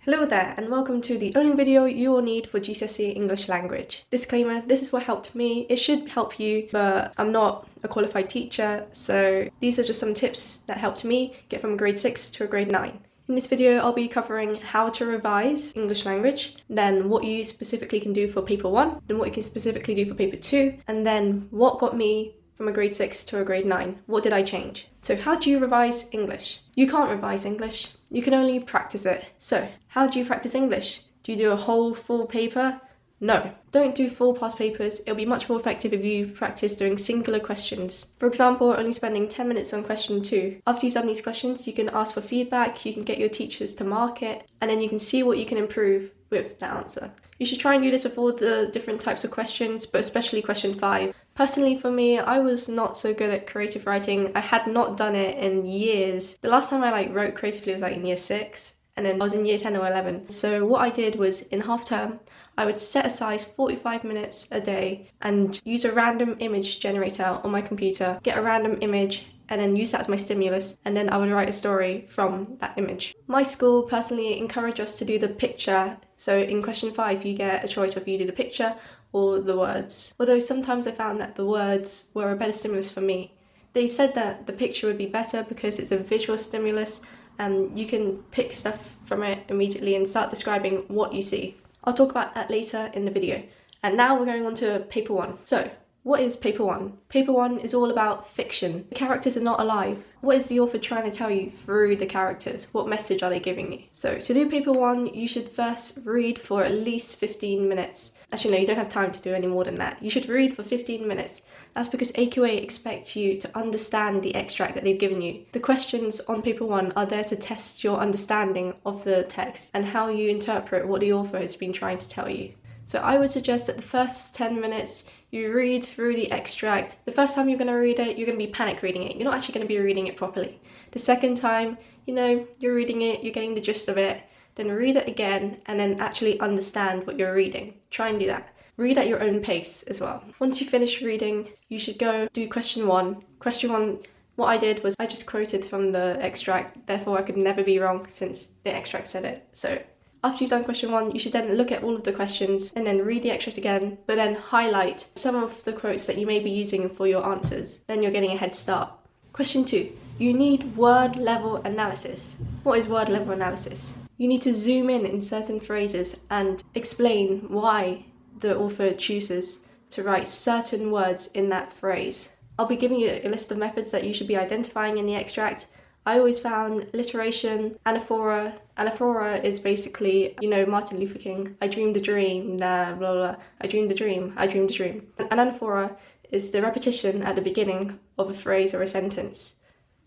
Hello there and welcome to the only video you will need for GCSE English Language. Disclaimer, this is what helped me. It should help you, but I'm not a qualified teacher, so these are just some tips that helped me get from a grade 6 to a grade 9. In this video, I'll be covering how to revise English language, then what you specifically can do for paper 1, then what you can specifically do for paper 2, and then what got me from a grade 6 to a grade 9. What did I change? So how do you revise English? You can't revise English. You can only practice it. So how do you practice English? Do you do a whole full paper? No. Don't do full past papers. It'll be much more effective if you practice doing singular questions. For example, only spending 10 minutes on question 2. After you've done these questions, you can ask for feedback, you can get your teachers to mark it, and then you can see what you can improve with the answer. You should try and do this with all the different types of questions, but especially question 5. Personally for me, I was not so good at creative writing. I had not done it in years. The last time I wrote creatively was in year 6, and then I was in year 10 or 11. So what I did was in half term, I would set aside 45 minutes a day and use a random image generator on my computer, get a random image, and then use that as my stimulus, and then I would write a story from that image. My school personally encouraged us to do the picture, so in question 5 you get a choice whether you do the picture or the words. Although sometimes I found that the words were a better stimulus for me. They said that the picture would be better because it's a visual stimulus and you can pick stuff from it immediately and start describing what you see. I'll talk about that later in the video. And now we're going on to paper 1. So, what is paper 1? Paper 1 is all about fiction. The characters are not alive. What is the author trying to tell you through the characters? What message are they giving you? So to do paper 1, you should first read for at least 15 minutes. Actually, no, you don't have time to do any more than that. You should read for 15 minutes. That's because AQA expects you to understand the extract that they've given you. The questions on paper 1 are there to test your understanding of the text and how you interpret what the author has been trying to tell you. So I would suggest that the first 10 minutes you read through the extract. The first time you're going to read it, you're going to be panic reading it. You're not actually going to be reading it properly. The second time, you're reading it, you're getting the gist of it, then read it again and then actually understand what you're reading. Try and do that. Read at your own pace as well. Once you finish reading, you should go do question 1. Question 1, what I did was I just quoted from the extract, therefore I could never be wrong since the extract said it. So after you've done question 1, you should then look at all of the questions and then read the extract again, but then highlight some of the quotes that you may be using for your answers. Then you're getting a head start. Question 2, you need word level analysis. What is word level analysis? You need to zoom in certain phrases and explain why the author chooses to write certain words in that phrase. I'll be giving you a list of methods that you should be identifying in the extract. I always found alliteration, anaphora. Anaphora is basically, Martin Luther King, I dreamed a dream, blah, blah, blah. I dreamed a dream, I dreamed a dream. An anaphora is the repetition at the beginning of a phrase or a sentence.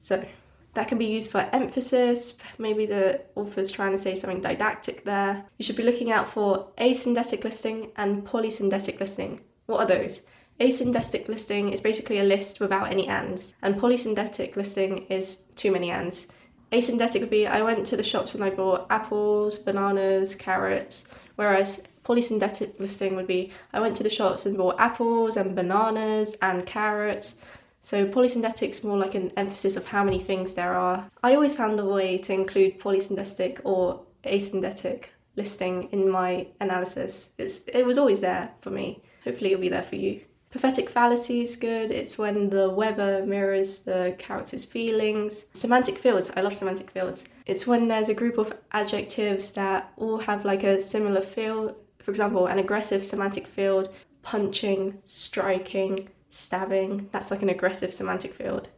So that can be used for emphasis. Maybe the author's trying to say something didactic there. You should be looking out for asyndetic listing and polysyndetic listing. What are those? Asyndetic listing is basically a list without any ands, and polysyndetic listing is too many ands. Asyndetic would be, I went to the shops and I bought apples, bananas, carrots, whereas polysyndetic listing would be, I went to the shops and bought apples and bananas and carrots. So polysyndetic is more like an emphasis of how many things there are. I always found a way to include polysyndetic or asyndetic listing in my analysis. It was always there for me. Hopefully it'll be there for you. Prophetic fallacy is good. It's when the weather mirrors the character's feelings. Semantic fields. I love semantic fields. It's when there's a group of adjectives that all have a similar feel. For example, an aggressive semantic field, punching, striking, stabbing. That's an aggressive semantic field.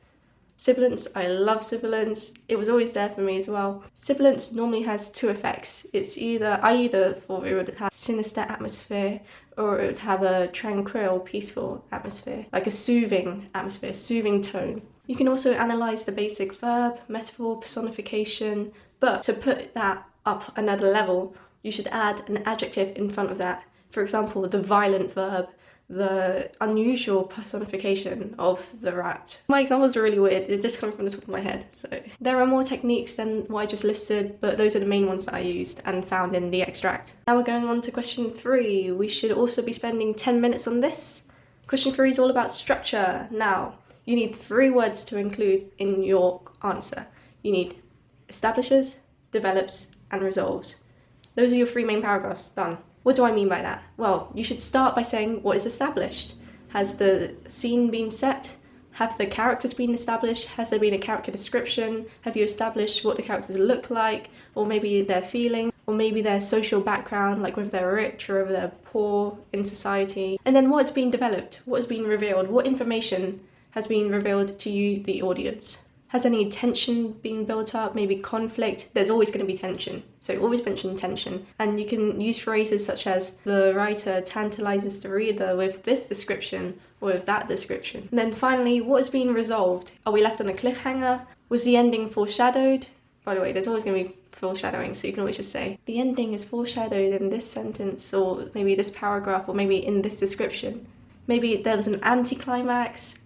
Sibilance. I love sibilance. It was always there for me as well. Sibilance normally has 2 effects. I either thought it would have sinister atmosphere or it would have a tranquil, peaceful atmosphere, like a soothing atmosphere, soothing tone. You can also analyze the basic verb, metaphor, personification, but to put that up another level, you should add an adjective in front of that. For example, the violent verb, the unusual personification of the rat. My examples are really weird, it just comes from the top of my head. So there are more techniques than what I just listed, but those are the main ones that I used and found in the extract. Now we're going on to question 3. We should also be spending 10 minutes on this. Question 3 is all about structure. Now, you need 3 words to include in your answer. You need establishes, develops, and resolves. Those are your 3 main paragraphs, done. What do I mean by that? Well, you should start by saying what is established. Has the scene been set? Have the characters been established? Has there been a character description? Have you established what the characters look like? Or maybe their feeling? Or maybe their social background, like whether they're rich or whether they're poor in society? And then what's been developed? What has been revealed? What information has been revealed to you, the audience? Has any tension been built up? Maybe conflict? There's always going to be tension. So always mention tension. And you can use phrases such as, the writer tantalizes the reader with this description or with that description. And then finally, what has been resolved? Are we left on a cliffhanger? Was the ending foreshadowed? By the way, there's always going to be foreshadowing, so you can always just say, the ending is foreshadowed in this sentence, or maybe this paragraph, or maybe in this description. Maybe there was an anticlimax,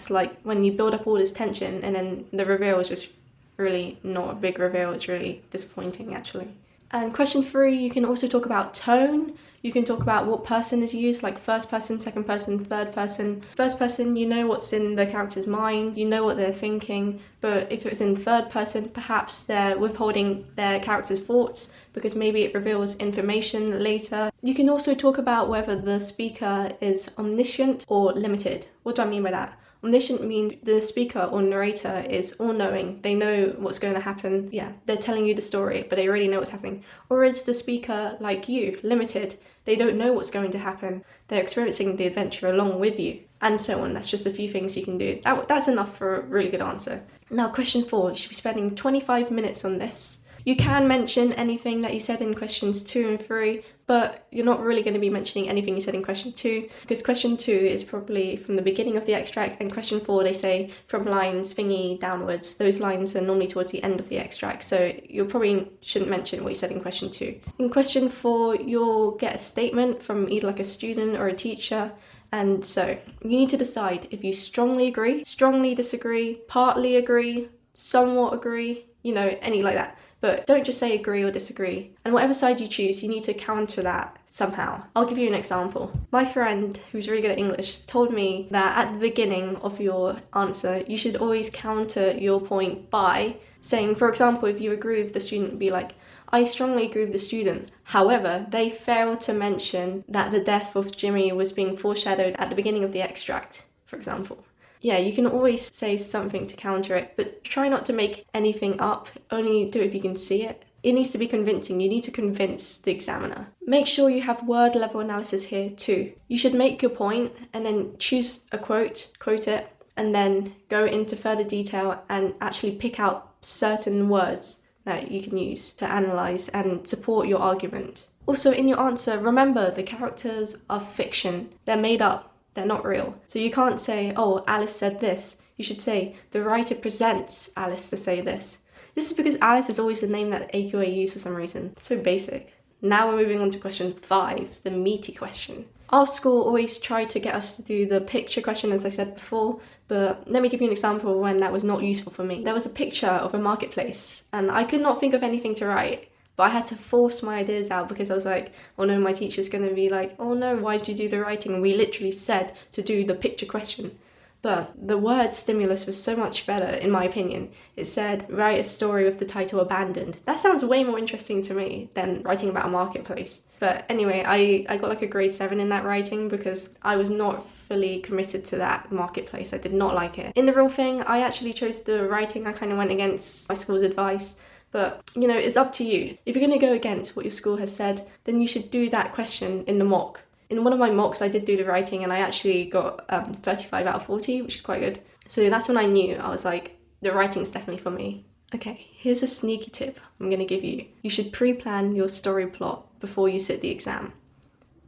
like when you build up all this tension and then the reveal is just really not a big reveal, it's really disappointing actually. And question 3, you can also talk about tone. You can talk about what person is used, like first person, second person, third person. First person, you know what's in the character's mind, you know what they're thinking, but if it's in third person, perhaps they're withholding their character's thoughts because maybe it reveals information later. You can also talk about whether the speaker is omniscient or limited. What do I mean by that? Omniscient means the speaker or narrator is all-knowing. They know what's going to happen. Yeah, they're telling you the story, but they already know what's happening. Or is the speaker, like you, limited? They don't know what's going to happen. They're experiencing the adventure along with you, and so on. That's just a few things you can do. That's enough for a really good answer. Now, question 4, you should be spending 25 minutes on this. You can mention anything that you said in questions 2 and 3, but you're not really going to be mentioning anything you said in question 2, because question 2 is probably from the beginning of the extract, and question 4, they say from lines thingy downwards. Those lines are normally towards the end of the extract, so you probably shouldn't mention what you said in question 2. In question 4, you'll get a statement from either like a student or a teacher, and so you need to decide if you strongly agree, strongly disagree, partly agree, somewhat agree, any like that. But don't just say agree or disagree. And whatever side you choose, you need to counter that somehow. I'll give you an example. My friend, who's really good at English, told me that at the beginning of your answer, you should always counter your point by saying, for example, if you agree with the student, be like, I strongly agree with the student. However, they failed to mention that the death of Jimmy was being foreshadowed at the beginning of the extract, for example. Yeah, you can always say something to counter it, but try not to make anything up. Only do it if you can see it. It needs to be convincing. You need to convince the examiner. Make sure you have word level analysis here too. You should make your point and then choose a quote it, and then go into further detail and actually pick out certain words that you can use to analyse and support your argument. Also, in your answer, remember the characters are fiction. They're made up. They're not real. So you can't say, oh, Alice said this. You should say, the writer presents Alice to say this. This is because Alice is always the name that AQA use for some reason. It's so basic. Now we're moving on to question 5, the meaty question. Our school always tried to get us to do the picture question, as I said before, but let me give you an example when that was not useful for me. There was a picture of a marketplace, and I could not think of anything to write. But I had to force my ideas out because I was like, oh no, my teacher's going to be like, oh no, why did you do the writing? And we literally said to do the picture question. But the word stimulus was so much better, in my opinion. It said, write a story with the title Abandoned. That sounds way more interesting to me than writing about a marketplace. But anyway, I got like a grade 7 in that writing because I was not fully committed to that marketplace. I did not like it. In the real thing, I actually chose the writing. I kind of went against my school's advice. But, it's up to you. If you're going to go against what your school has said, then you should do that question in the mock. In one of my mocks, I did do the writing and I actually got 35 out of 40, which is quite good. So that's when I knew. I was like, the writing's definitely for me. Okay, here's a sneaky tip I'm going to give you. You should pre-plan your story plot before you sit the exam.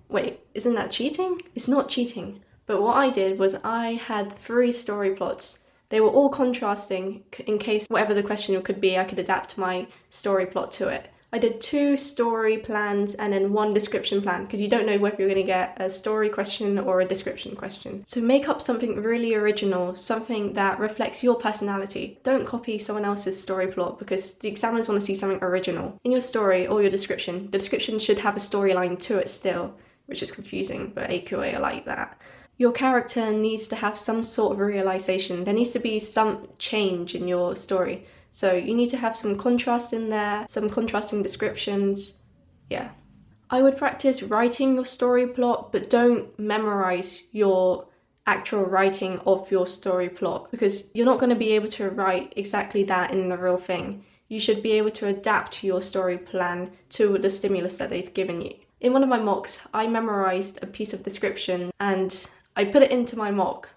Wait, isn't that cheating? It's not cheating. But what I did was I had 3 story plots. They were all contrasting in case whatever the question could be, I could adapt my story plot to it. I did 2 story plans and then 1 description plan because you don't know whether you're going to get a story question or a description question. So make up something really original, something that reflects your personality. Don't copy someone else's story plot because the examiners want to see something original. In your story or your description, the description should have a storyline to it still, which is confusing, but AQA are like that. Your character needs to have some sort of realization. There needs to be some change in your story. So you need to have some contrast in there, some contrasting descriptions, yeah. I would practice writing your story plot, but don't memorize your actual writing of your story plot, because you're not going to be able to write exactly that in the real thing. You should be able to adapt your story plan to the stimulus that they've given you. In one of my mocks, I memorized a piece of description and I put it into my mock.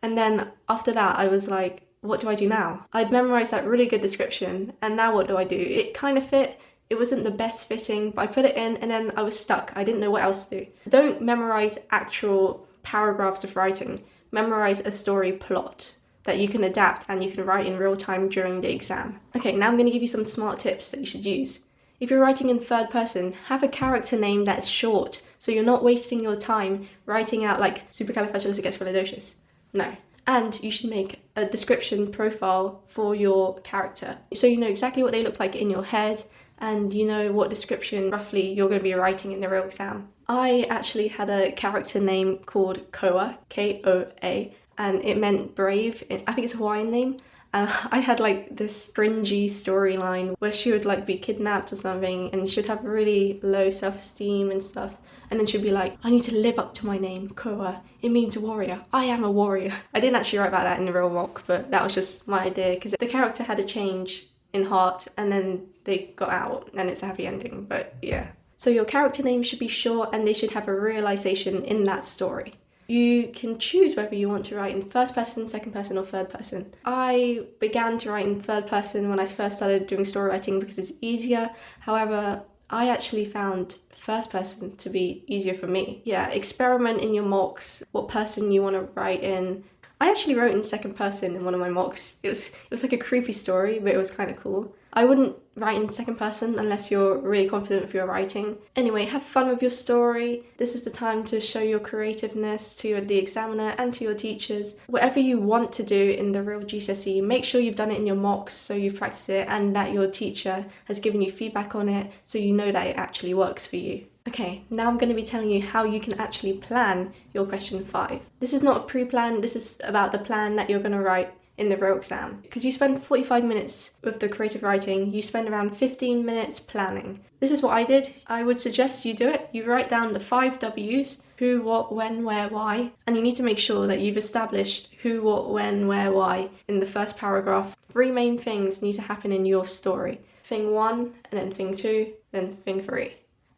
And then after that, I was like, what do I do now? I'd memorized that really good description, and now what do I do? It kind of fit. It wasn't the best fitting, but I put it in and then I was stuck. I didn't know what else to do. Don't memorize actual paragraphs of writing. Memorize a story plot that you can adapt and you can write in real time during the exam. Okay, now I'm going to give you some smart tips that you should use. If you're writing in third person, have a character name that's short, so you're not wasting your time writing out like supercalifragilisticexpialidocious. No. And you should make a description profile for your character, so you know exactly what they look like in your head and you know what description roughly you're going to be writing in the real exam. I actually had a character name called Koa, K-O-A, and it meant brave. I think it's a Hawaiian name. And I had like this cringy storyline where she would like be kidnapped or something and she'd have really low self-esteem and stuff. And then she'd be like, I need to live up to my name, Koa. It means warrior. I am a warrior. I didn't actually write about that in the real mock, but that was just my idea because the character had a change in heart and then they got out and it's a happy ending, but yeah. So your character name should be short and they should have a realization in that story. You can choose whether you want to write in first person, second person, or third person. I began to write in third person when I first started doing story writing because it's easier. However, I actually found first person to be easier for me. Yeah, experiment in your mocks, what person you want to write in. I actually wrote in second person in one of my mocks. It was like a creepy story, but it was kind of cool. I wouldn't write in second person unless you're really confident with your writing. Anyway, have fun with your story. This is the time to show your creativeness to the examiner and to your teachers. Whatever you want to do in the real GCSE, make sure you've done it in your mocks so you've practiced it and that your teacher has given you feedback on it so you know that it actually works for you. Okay, now I'm going to be telling you how you can actually plan your question 5. This is not a pre-plan, this is about the plan that you're going to write in the real exam. Because you spend 45 minutes with the creative writing, you spend around 15 minutes planning. This is what I did. I would suggest you do it. You write down the 5 W's, who, what, when, where, why, and you need to make sure that you've established who, what, when, where, why in the first paragraph. 3 main things need to happen in your story. Thing 1, and then thing 2, then thing 3.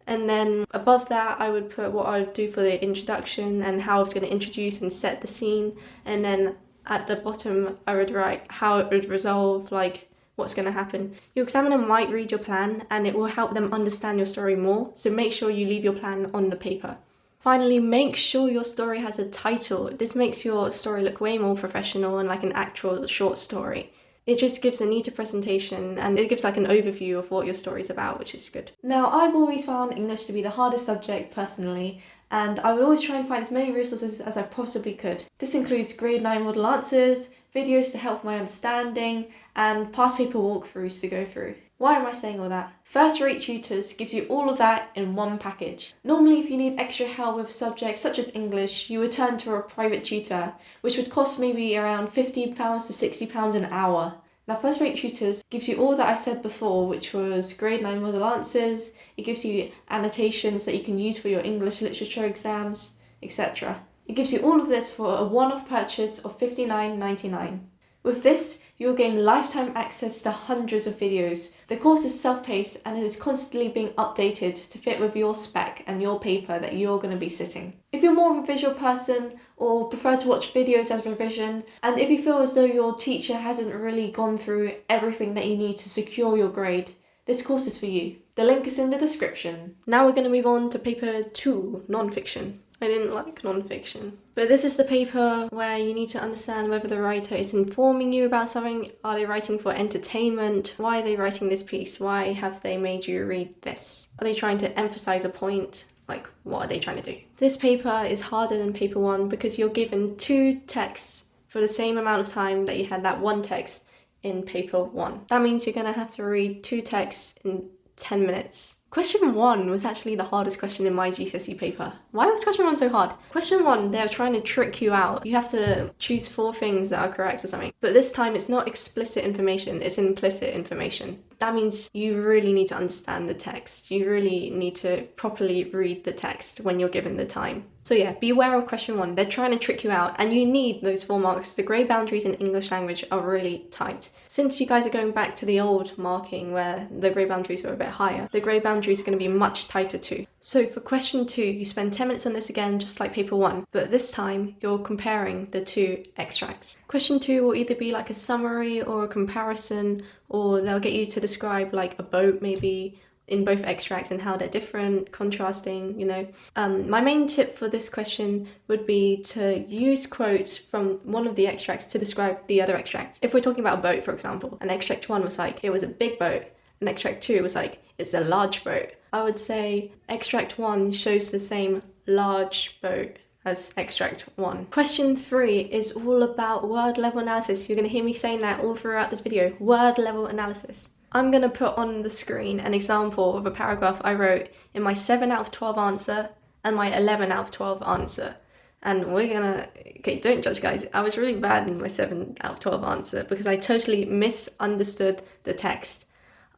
And then above that, I would put what I would do for the introduction and how I was going to introduce and set the scene. And then at the bottom, I would write how it would resolve, like what's going to happen. Your examiner might read your plan and it will help them understand your story more. So make sure you leave your plan on the paper. Finally, make sure your story has a title. This makes your story look way more professional and like an actual short story. It just gives a neater presentation and it gives like an overview of what your story's about, which is good. Now, I've always found English to be the hardest subject personally, and I would always try and find as many resources as I possibly could. This includes grade 9 model answers, videos to help my understanding, and past paper walkthroughs to go through. Why am I saying all that? First Rate Tutors gives you all of that in one package. Normally, if you need extra help with subjects such as English, you would turn to a private tutor, which would cost maybe around £50 to £60 an hour. Now, First Rate Tutors gives you all that I said before, which was grade 9 model answers, it gives you annotations that you can use for your English literature exams, etc. It gives you all of this for a one-off purchase of $59.99. With this, you'll gain lifetime access to hundreds of videos. The course is self-paced and it is constantly being updated to fit with your spec and your paper that you're going to be sitting. If you're more of a visual person or prefer to watch videos as revision, and if you feel as though your teacher hasn't really gone through everything that you need to secure your grade, this course is for you. The link is in the description. Now we're going to move on to paper 2, non-fiction. I didn't like non-fiction. But this is the paper where you need to understand whether the writer is informing you about something. Are they writing for entertainment? Why are they writing this piece? Why have they made you read this? Are they trying to emphasize a point? Like, what are they trying to do? This paper is harder than paper 1 because you're given 2 texts for the same amount of time that you had that one text in paper 1. That means you're going to have to read 2 texts in 10 minutes. Question 1 was actually the hardest question in my GCSE paper. Why was question 1 so hard? Question 1, they're trying to trick you out. You have to choose 4 things that are correct or something. But this time it's not explicit information, it's implicit information. That means you really need to understand the text. You really need to properly read the text when you're given the time. So yeah, be aware of question 1. They're trying to trick you out and you need those 4 marks. The grade boundaries in English language are really tight. Since you guys are going back to the old marking where the grade boundaries were a bit higher, the grade boundaries are going to be much tighter too. So for question 2, you spend 10 minutes on this again, just like paper 1, but this time you're comparing the 2 extracts. Question 2 will either be like a summary or a comparison, or they'll get you to describe like a boat maybe in both extracts and how they're different, contrasting, you know. My main tip for this question would be to use quotes from one of the extracts to describe the other extract. If we're talking about a boat, for example, and extract 1 was like, it was a big boat, and extract 2 was like, it's a large boat. I would say extract 1 shows the same large boat as extract 1. Question 3 is all about word level analysis. You're going to hear me saying that all throughout this video, word level analysis. I'm going to put on the screen an example of a paragraph I wrote in my 7 out of 12 answer and my 11 out of 12 answer. And we're gonna, okay, don't judge guys, I was really bad in my 7 out of 12 answer because I totally misunderstood the text.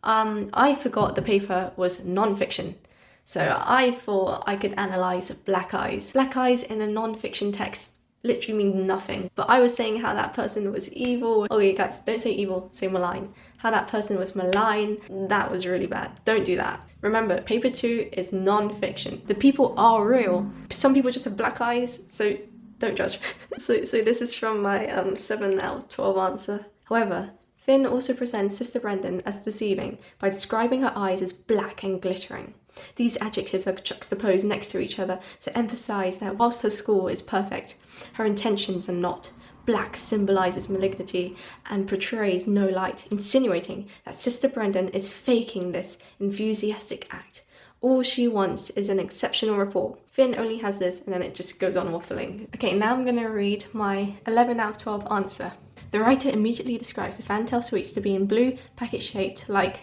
I forgot the paper was non-fiction. So I thought I could analyse black eyes. Black eyes in a non-fiction text literally mean nothing. But I was saying how that person was evil. Okay guys, don't say evil, say malign. How that person was malign, that was really bad. Don't do that. Remember, paper 2 is non-fiction. The people are real. Some people just have black eyes, so don't judge. So this is from my 7 out of 12 answer. However, Finn also presents Sister Brendan as deceiving by describing her eyes as black and glittering. These adjectives are juxtaposed next to each other to emphasise that whilst her score is perfect, her intentions are not. Black symbolises malignity and portrays no light, insinuating that Sister Brendan is faking this enthusiastic act. All she wants is an exceptional report. Finn only has this and then it just goes on waffling. Okay, now I'm going to read my 11 out of 12 answer. The writer immediately describes the fantail sweets to be in blue, packet-shaped like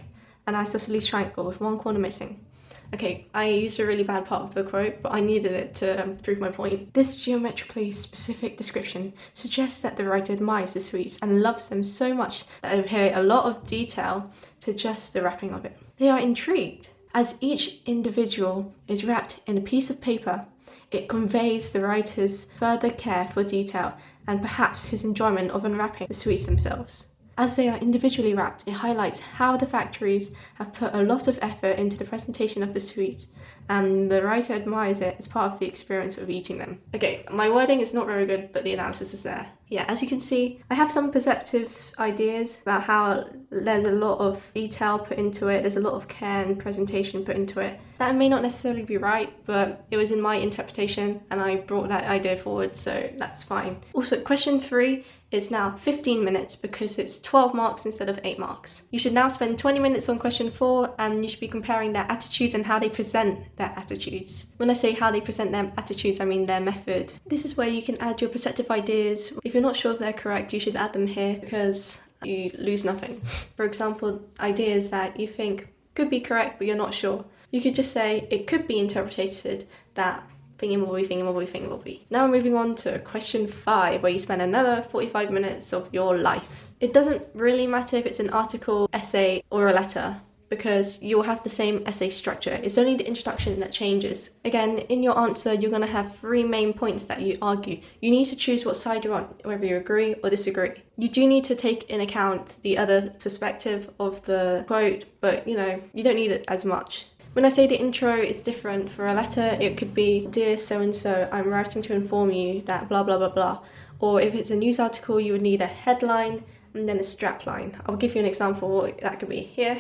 an isosceles triangle with one corner missing. Okay, I used a really bad part of the quote, but I needed it to prove my point. This geometrically specific description suggests that the writer admires the sweets and loves them so much that they pay a lot of detail to just the wrapping of it. They are intrigued. As each individual is wrapped in a piece of paper, it conveys the writer's further care for detail and perhaps his enjoyment of unwrapping the sweets themselves. As they are individually wrapped, it highlights how the factories have put a lot of effort into the presentation of the sweets, and the writer admires it as part of the experience of eating them. Okay, my wording is not very good, but the analysis is there. Yeah, as you can see, I have some perceptive ideas about how there's a lot of detail put into it, there's a lot of care and presentation put into it. That may not necessarily be right, but it was in my interpretation and I brought that idea forward, so that's fine. Also, question 3 is now 15 minutes because it's 12 marks instead of 8 marks. You should now spend 20 minutes on question 4 and you should be comparing their attitudes and how they present their attitudes. When I say how they present their attitudes, I mean their method. This is where you can add your perceptive ideas. If you're not sure if they're correct, you should add them here because you lose nothing. For example, ideas that you think could be correct but you're not sure. You could just say it could be interpreted that thingy-mobby. Now we're moving on to question 5, where you spend another 45 minutes of your life. It doesn't really matter if it's an article, essay, or a letter, because you'll have the same essay structure. It's only the introduction that changes. Again, in your answer, you're going to have 3 main points that you argue. You need to choose what side you're on, whether you agree or disagree. You do need to take in account the other perspective of the quote, but you don't need it as much. When I say the intro is different, for a letter it could be, "Dear so-and-so, I'm writing to inform you that blah blah blah blah." Or if it's a news article, you would need a headline and then a strapline. I'll give you an example of what that could be here.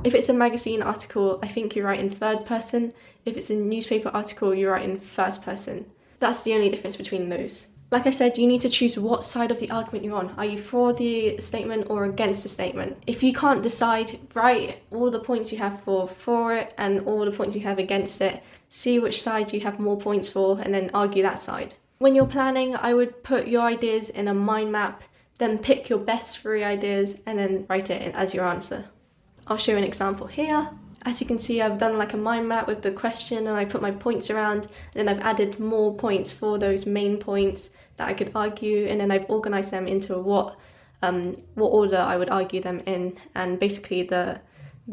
If it's a magazine article, I think you write in 3rd person. If it's a newspaper article, you write in 1st person. That's the only difference between those. Like I said, you need to choose what side of the argument you're on. Are you for the statement or against the statement? If you can't decide, write all the points you have for it and all the points you have against it. See which side you have more points for and then argue that side. When you're planning, I would put your ideas in a mind map, then pick your best 3 ideas and then write it as your answer. I'll show an example here. As you can see, I've done like a mind map with the question and I put my points around, and then I've added more points for those main points that I could argue, and then I've organized them into what order I would argue them in, and basically the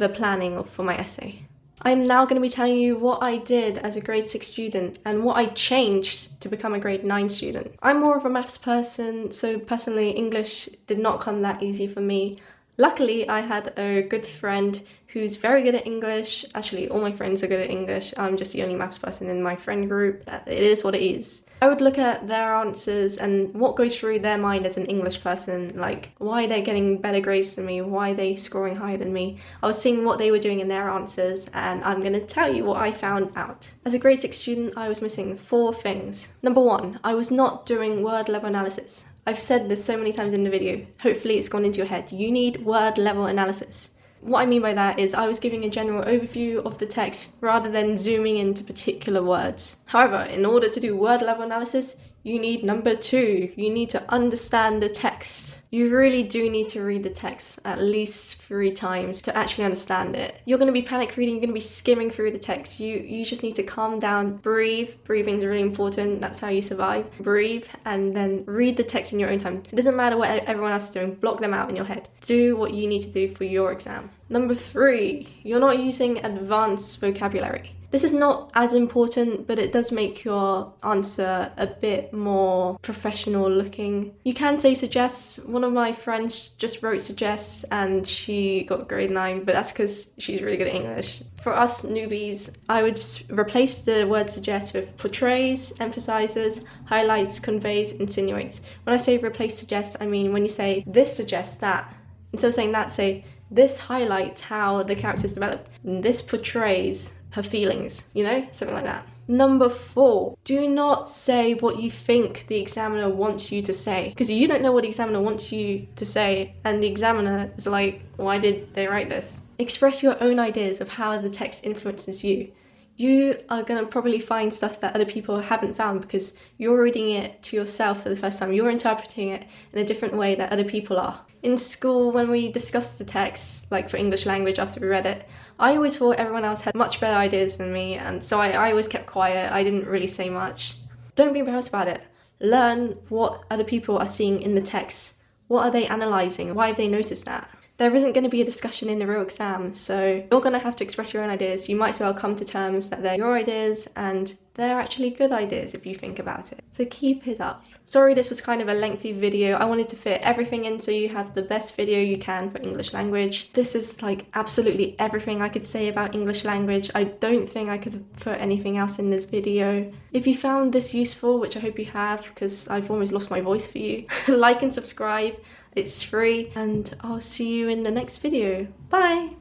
planning for my essay. I'm now going to be telling you what I did as a grade 6 student and what I changed to become a grade 9 student. I'm more of a maths person, so personally English did not come that easy for me. Luckily, I had a good friend who's very good at English. Actually, all my friends are good at English. I'm just the only maths person in my friend group. It is what it is. I would look at their answers and what goes through their mind as an English person, like why they're getting better grades than me, why they scoring higher than me. I was seeing what they were doing in their answers, and I'm going to tell you what I found out. As a grade 6 student, I was missing 4 things. Number 1, I was not doing word level analysis. I've said this so many times in the video. Hopefully it's gone into your head. You need word level analysis. What I mean by that is I was giving a general overview of the text rather than zooming into particular words. However, in order to do word level analysis, you need number 2. You need to understand the text. You really do need to read the text at least 3 times to actually understand it. You're going to be panic reading, you're going to be skimming through the text. You just need to calm down, breathe. Breathing is really important. That's how you survive. Breathe and then read the text in your own time. It doesn't matter what everyone else is doing. Block them out in your head. Do what you need to do for your exam. Number 3, you're not using advanced vocabulary. This is not as important, but it does make your answer a bit more professional looking. You can say suggests. One of my friends just wrote suggests and she got grade 9, but that's because she's really good at English. For us newbies, I would replace the word suggest with portrays, emphasizes, highlights, conveys, insinuates. When I say replace suggest, I mean when you say this suggests that. Instead of saying that, say this highlights how the character's developed. This portrays her feelings, something like that. Number 4, do not say what you think the examiner wants you to say, because you don't know what the examiner wants you to say, and the examiner is like, why did they write this? Express your own ideas of how the text influences you. You are going to probably find stuff that other people haven't found because you're reading it to yourself for the first time. You're interpreting it in a different way that other people are. In school, when we discussed the text, like for English language after we read it, I always thought everyone else had much better ideas than me, and so I always kept quiet. I didn't really say much. Don't be embarrassed about it. Learn what other people are seeing in the text. What are they analysing? Why have they noticed that? There isn't going to be a discussion in the real exam, so you're going to have to express your own ideas. You might as well come to terms that they're your ideas and they're actually good ideas if you think about it. So keep it up. Sorry this was kind of a lengthy video. I wanted to fit everything in so you have the best video you can for English language. This is like absolutely everything I could say about English language. I don't think I could put anything else in this video. If you found this useful, which I hope you have because I've almost lost my voice for you, like and subscribe. It's free, and I'll see you in the next video. Bye!